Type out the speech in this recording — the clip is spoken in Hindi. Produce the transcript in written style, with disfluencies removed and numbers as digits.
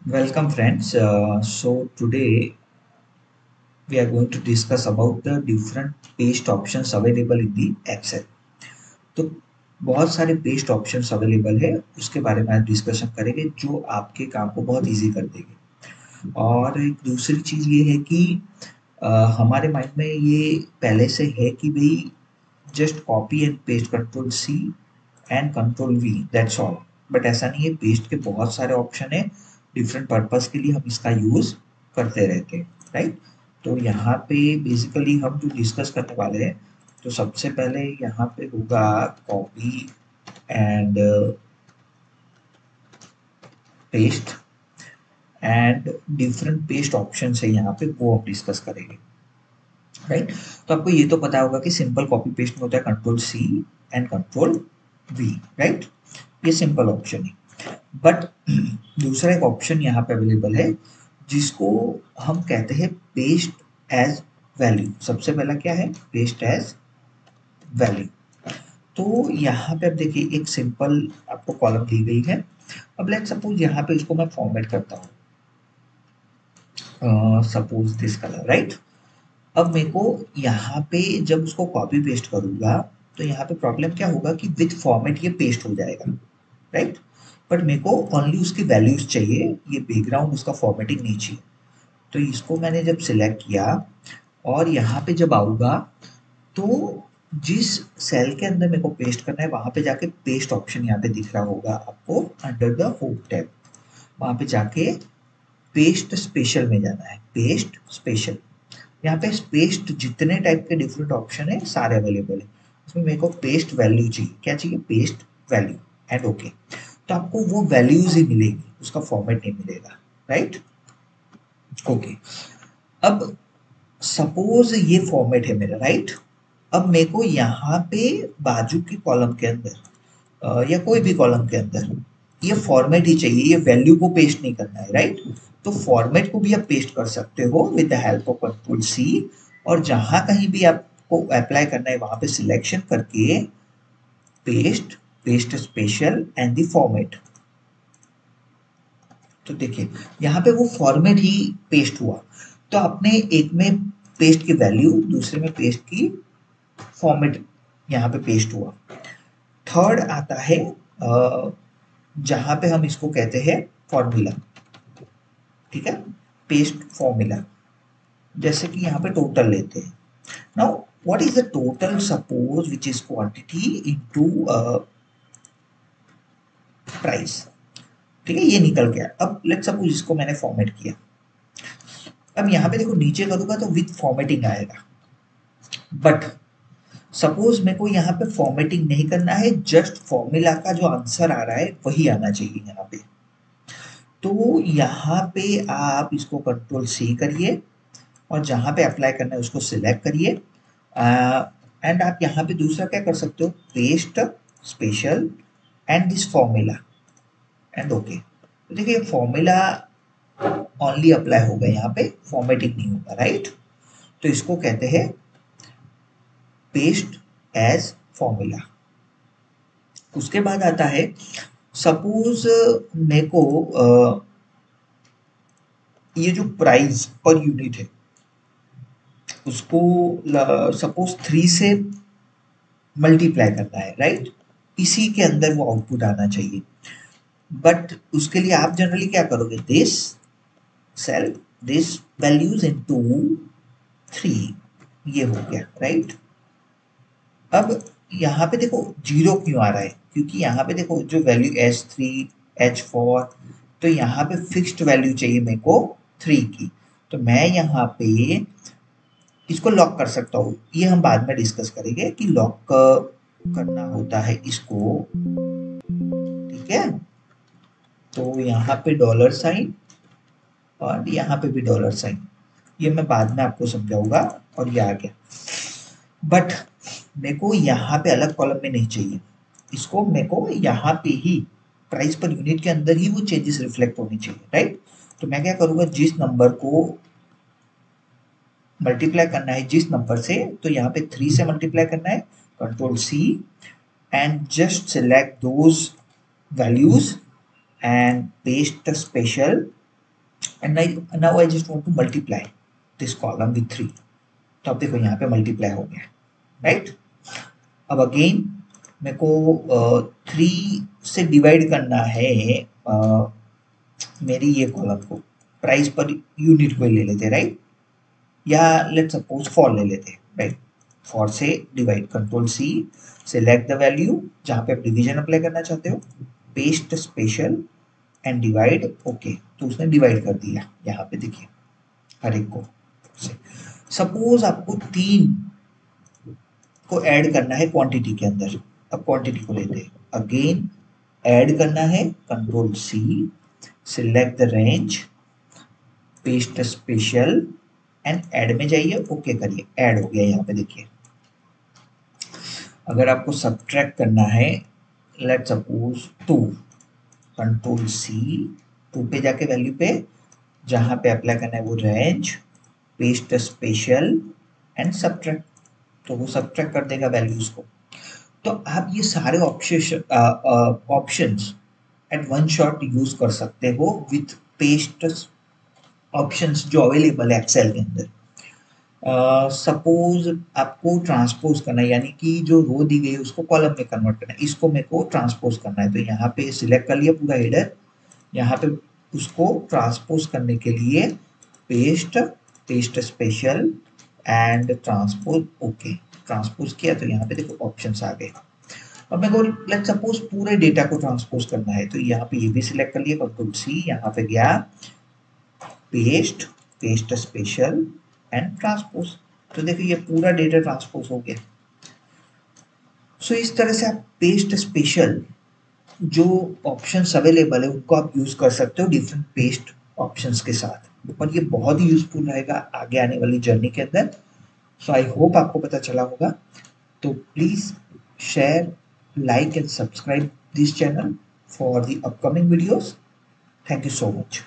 Welcome friends. So today we are going to discuss about the different paste options available in the Excel. तो बहुत सारे पेस्ट ऑप्शंस अवेलेबल है उसके बारे में आज डिस्कशन करेंगे जो आपके काम को बहुत इजी कर देंगे। और एक दूसरी चीज़ ये है कि अ, हमारे माइंड में ये पहले से है कि भाई just copy and paste control C and control V that's all. But ऐसा नहीं है, पेस्ट के बहुत सारे ऑप्शन है, डिफरेंट पर्पस के लिए हम इसका यूज करते रहते हैं, राइट। तो यहाँ पे बेसिकली हम जो डिस्कस करने वाले हैं, तो सबसे पहले यहाँ पे होगा copy and paste and different paste option है यहाँ पे, वो हम डिस्कस करेंगे, राइट। तो आपको ये तो पता होगा कि सिंपल कॉपी पेस्ट में होता है control C and control V, right. ये सिंपल ऑप्शन है। बट दूसरा एक ऑप्शन यहाँ पे अवेलेबल है जिसको हम कहते हैं पेस्ट एज वैल्यू। सबसे पहला क्या है? Paste as value. तो यहाँ पे अब देखिए एक सिंपल आपको कॉलम दी गई है। अब लेट सपोज यहाँ पे इसको मैं फॉर्मेट करता हूँ, सपोज दिस कलर, राइट। अब मेरे को यहाँ पे जब उसको कॉपी पेस्ट करूंगा तो यहाँ पे प्रॉब्लम क्या होगा कि विथ फॉर्मेट ये पेस्ट हो जाएगा, राइट। बट मेरे को ओनली उसकी वैल्यूज चाहिए, ये बैकग्राउंड उसका फॉर्मेटिंग नहीं चाहिए। तो इसको मैंने जब सिलेक्ट किया और यहाँ पे जब आऊँगा तो जिस सेल के अंदर मेरे को पेस्ट करना है वहां पे जाके पेस्ट ऑप्शन यहाँ पे दिख रहा होगा आपको अंडर द होम टैब। वहां पे जाके पेस्ट स्पेशल में जाना है, पेस्ट स्पेशल। यहाँ पे पेस्ट जितने टाइप के डिफरेंट ऑप्शन है सारे अवेलेबल है। उसमें मेरे को पेस्ट वैल्यू चाहिए, क्या चाहिए? Paste value and okay. तो आपको वो वैल्यूज ही मिलेगी, उसका फॉर्मेट नहीं मिलेगा, राइट। ओके। अब सपोज ये फॉर्मेट है मेरा, राइट। अब मेरे को यहाँ पे बाजू की कॉलम के अंदर या कोई भी कॉलम के अंदर ये फॉर्मेट ही चाहिए, ये वैल्यू को पेस्ट नहीं करना है, राइट। तो फॉर्मेट को भी आप पेस्ट कर सकते हो with the help of control C. और जहां कहीं भी आपको अप्लाई करना है वहां पे सिलेक्शन करके paste, paste special and the format. तो देखिए यहाँ पे वो फॉर्मेट ही पेस्ट हुआ। तो आपने एक में पेस्ट की वैल्यू, दूसरे में पेस्ट की फॉर्मेट, यहाँ पे पेस्ट हुआ। थर्ड आता है जहां पे हम इसको कहते हैं फॉर्मूला, ठीक है, पेस्ट फॉर्मूला। जैसे कि यहाँ पे टोटल लेते हैं। Now what is the total suppose which is quantity into price, ठीक है, ये निकल गया। अब लेट्स सपोज इसको मैंने फॉर्मेट किया। अब यहाँ पे देखो नीचे करूंगा तो विथ फॉर्मेटिंग आएगा। बट सपोज मेरे को यहाँ पे फॉर्मेटिंग नहीं करना है, जस्ट फॉर्मूला का जो आंसर आ रहा है वही आना चाहिए यहाँ पे। तो यहाँ पे आप इसको कंट्रोल सी करिए और जहाँ पे अप्लाई करना है उसको सिलेक्ट करिए। एंड आप यहाँ पे दूसरा क्या कर सकते हो? Paste special and this formula and okay. तो देखिए फॉर्मूला ओनली अप्लाई होगा, यहाँ पे फॉर्मेटिंग नहीं होगा, राइट। तो इसको कहते हैं पेस्ट एज फॉर्मूला। उसके बाद आता है सपोज मेरे को ये जो प्राइस पर यूनिट है उसको सपोज 3 से मल्टीप्लाई करना है, राइट। इसी के अंदर वो आउटपुट आना चाहिए। बट उसके लिए आप जनरली क्या करोगे? This cell, this values into 3, ये हो गया, राइट। अब यहाँ पे देखो जीरो क्यों आ रहा है? क्योंकि यहाँ पे देखो जो वैल्यू H3 H4, तो यहाँ पे फिक्स्ड वैल्यू चाहिए मेरे को 3 की। तो मैं यहाँ पे इसको लॉक कर सकता हूँ, ये हम बाद में डिस्कस करेंगे कि लॉक करना होता है इसको, ठीक है। तो यहाँ पे डॉलर साइन और यहाँ पे भी डॉलर साइन, ये मैं बाद में आपको समझाऊंगा। और ये आ गया। बट मेरे को यहाँ पे अलग कॉलम में नहीं चाहिए, इसको मेरे को यहाँ पे ही प्राइस पर यूनिट के अंदर ही वो चेंजेस रिफ्लेक्ट होनी चाहिए, राइट। तो मैं क्या करूँगा, जिस नंबर को मल्टीप्लाई करना है जिस नंबर से, तो यहाँ पे 3 से मल्टीप्लाई करना है, control C and just select those values and paste the special and now I just want to multiply this column with 3। तो अब देखो यहाँ पे मल्टीप्लाई हो गया, राइट। अब अगेन मेरे को 3 से डिवाइड करना है मेरी ये कॉलम को, प्राइस पर यूनिट को ले लेते, राइट, या लेट सपोज फॉर ले लेते, राइट। फॉर से divide, control C, select the value जहाँ पे आप डिवीजन अप्लाई करना चाहते हो, paste special and divide, okay. तो उसने डिवाइड कर दिया यहाँ पे, देखिए हर एक को। सपोज आपको 3 को ऐड करना है क्वांटिटी के अंदर। अब क्वांटिटी को लेते हैं, अगेन ऐड करना है, control C, select the range, paste special and add में जाइए, ओके करिए, ऐड हो गया यहाँ पे देखिए। अगर आपको सब्ट्रैक्ट करना है, लेट सपोज 2, कंट्रोल सी, 2 पे जाके वैल्यू पे जहां पे अप्लाई करना है वो range, paste special and subtract, तो वो सब्ट्रैक्ट कर देगा वैल्यूज को। तो आप ये सारे options at one shot use कर सकते हो विथ पेस्ट ऑप्शंस जो अवेलेबल है एक्सेल के अंदर। सपोज आपको ट्रांसपोज करना है, यानी कि जो रो दी गई है उसको कॉलम में कन्वर्ट करना है, इसको मेरे को ट्रांसपोज करना है, तो यहाँ पे सिलेक्ट कर लिया पूरा हेडर, यहाँ पे उसको ट्रांसपोज करने के लिए paste, paste special and transpose, okay. Transpose किया तो यहाँ पे देखो ऑप्शंस आ गए। अब मेरे को लेट सपोज पूरे डेटा को ट्रांसपोज करना है, तो यहाँ पे ये भी सिलेक्ट कर लिया, कंट्रोल सी, यहाँ पे गया paste, paste special and transpose, तो देखिए ये पूरा डेटा ट्रांसपोज हो गया। सो इस तरह से आप पेस्ट स्पेशल जो ऑप्शंस अवेलेबल है उनको आप यूज कर सकते हो डिफरेंट पेस्ट ऑप्शंस के साथ, और ये बहुत ही यूजफुल रहेगा आगे आने वाली जर्नी के अंदर। सो आई होप आपको पता चला होगा। तो please share, like and subscribe this channel for the upcoming videos. Thank you so much.